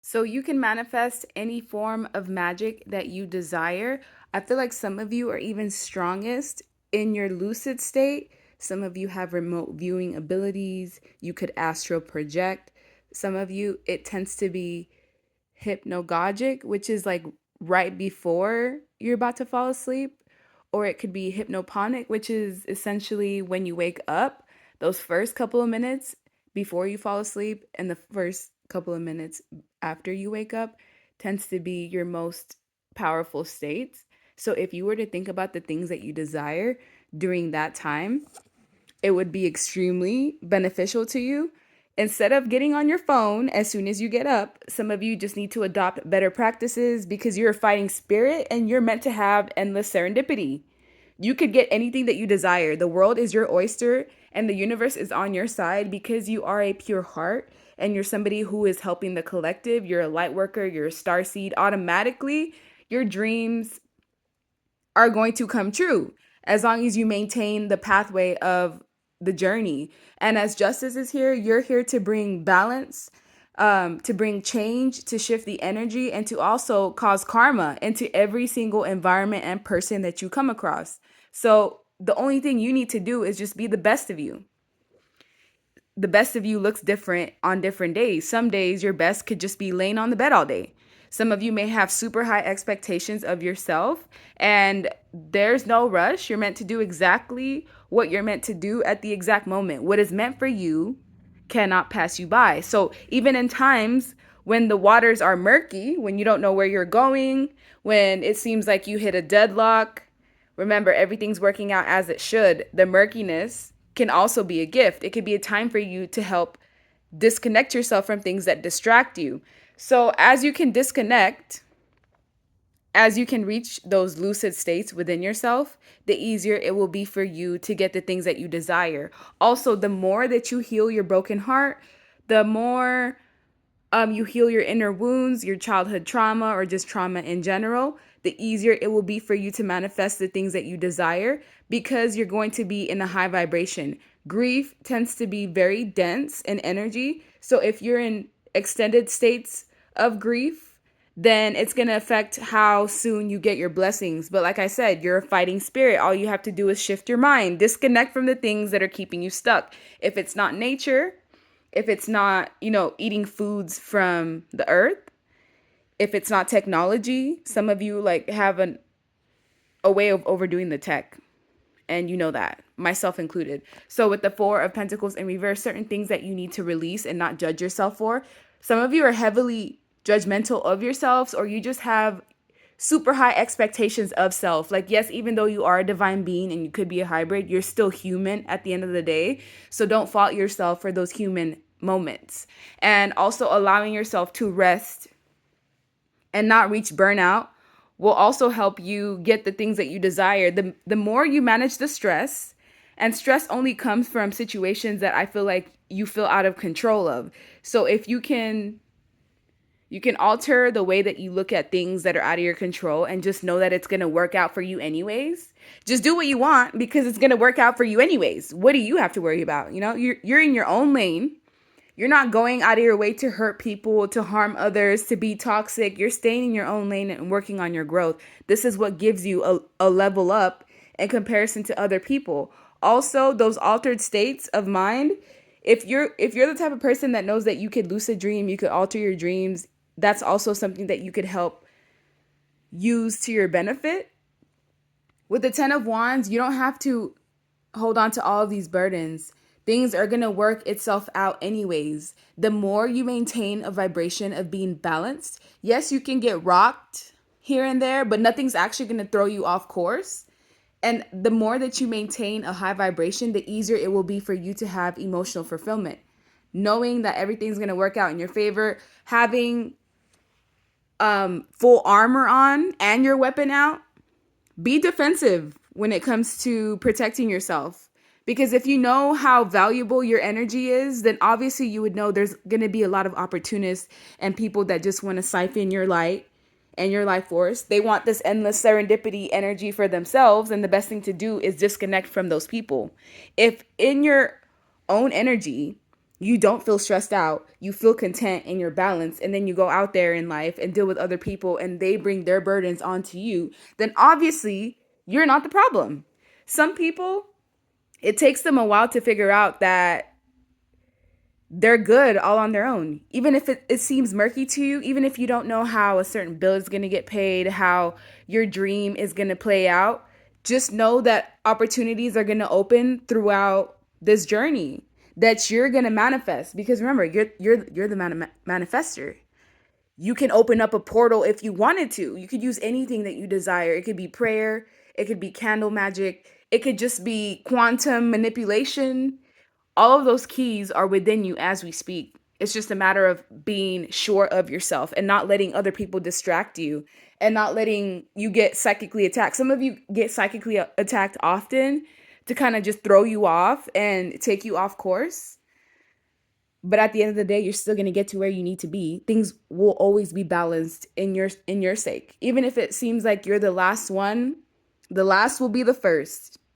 So you can manifest any form of magic that you desire. I feel like some of you are even strongest in your lucid state. Some of you have remote viewing abilities. You could astral project. Some of you, it tends to be hypnagogic, which is like right before you're about to fall asleep. Or it could be hypnoponic, which is essentially when you wake up, those first couple of minutes before you fall asleep and the first couple of minutes after you wake up tends to be your most powerful states. So if you were to think about the things that you desire during that time, it would be extremely beneficial to you. Instead of getting on your phone as soon as you get up, some of you just need to adopt better practices because you're a fighting spirit and you're meant to have endless serendipity. You could get anything that you desire. The world is your oyster and the universe is on your side because you are a pure heart and you're somebody who is helping the collective. You're a light worker, you're a star seed. Automatically, your dreams are going to come true as long as you maintain the pathway of the journey. And as justice is here, you're here to bring balance, to bring change, to shift the energy, and to also cause karma into every single environment and person that you come across. So the only thing you need to do is just be the best of you. The best of you looks different on different days. Some days your best could just be laying on the bed all day. Some of you may have super high expectations of yourself, and there's no rush. You're meant to do exactly what you're meant to do at the exact moment. What is meant for you cannot pass you by. So, even in times when the waters are murky, when you don't know where you're going, when it seems like you hit a deadlock, remember everything's working out as it should. The murkiness can also be a gift. It could be a time for you to help disconnect yourself from things that distract you. So, as you can disconnect, as you can reach those lucid states within yourself, the easier it will be for you to get the things that you desire. Also, the more that you heal your broken heart, the more you heal your inner wounds, your childhood trauma, or just trauma in general, the easier it will be for you to manifest the things that you desire because you're going to be in a high vibration. Grief tends to be very dense in energy. So if you're in extended states of grief, then it's going to affect how soon you get your blessings. But like I said, you're a fighting spirit. All you have to do is shift your mind, disconnect from the things that are keeping you stuck. If it's not nature, if it's not, eating foods from the earth, if it's not technology, some of you like have a way of overdoing the tech. And you know that, myself included. So with the Four of Pentacles in reverse, certain things that you need to release and not judge yourself for. Some of you are heavily judgmental of yourselves, or you just have super high expectations of self. Like, yes, even though you are a divine being and you could be a hybrid, you're still human at the end of the day. So don't fault yourself for those human moments. And also allowing yourself to rest and not reach burnout will also help you get the things that you desire. The more you manage the stress, and stress only comes from situations that I feel like you feel out of control of. So if you can alter the way that you look at things that are out of your control and just know that it's going to work out for you anyways. Just do what you want because it's going to work out for you anyways. What do you have to worry about? You're in your own lane. You're not going out of your way to hurt people, to harm others, to be toxic. You're staying in your own lane and working on your growth. This is what gives you a level up in comparison to other people. Also, those altered states of mind, if you're the type of person that knows that you could lucid dream, you could alter your dreams, that's also something that you could help use to your benefit. With the 10 of Wands, you don't have to hold on to all of these burdens. Things are going to work itself out anyways. The more you maintain a vibration of being balanced, yes, you can get rocked here and there, but nothing's actually going to throw you off course. And the more that you maintain a high vibration, the easier it will be for you to have emotional fulfillment. Knowing that everything's going to work out in your favor, having full armor on and your weapon out, be defensive when it comes to protecting yourself. Because if you know how valuable your energy is, then obviously you would know there's going to be a lot of opportunists and people that just want to siphon your light and your life force. They want this endless serendipity energy for themselves. And the best thing to do is disconnect from those people. If in your own energy, you don't feel stressed out, you feel content and you're balanced, and then you go out there in life and deal with other people and they bring their burdens onto you, then obviously you're not the problem. Some people, it takes them a while to figure out that they're good all on their own. Even if it seems murky to you, even if you don't know how a certain bill is going to get paid, how your dream is going to play out, just know that opportunities are going to open throughout this journey that you're going to manifest. Because remember, you're the manifester. You can open up a portal if you wanted to. You could use anything that you desire. It could be prayer, it could be candle magic, it could just be quantum manipulation. All of those keys are within you as we speak. It's just a matter of being sure of yourself and not letting other people distract you and not letting you get psychically attacked. Some of you get psychically attacked often to kind of just throw you off and take you off course. But at the end of the day, you're still going to get to where you need to be. Things will always be balanced in your sake. Even if it seems like you're the last one, the last will be the first.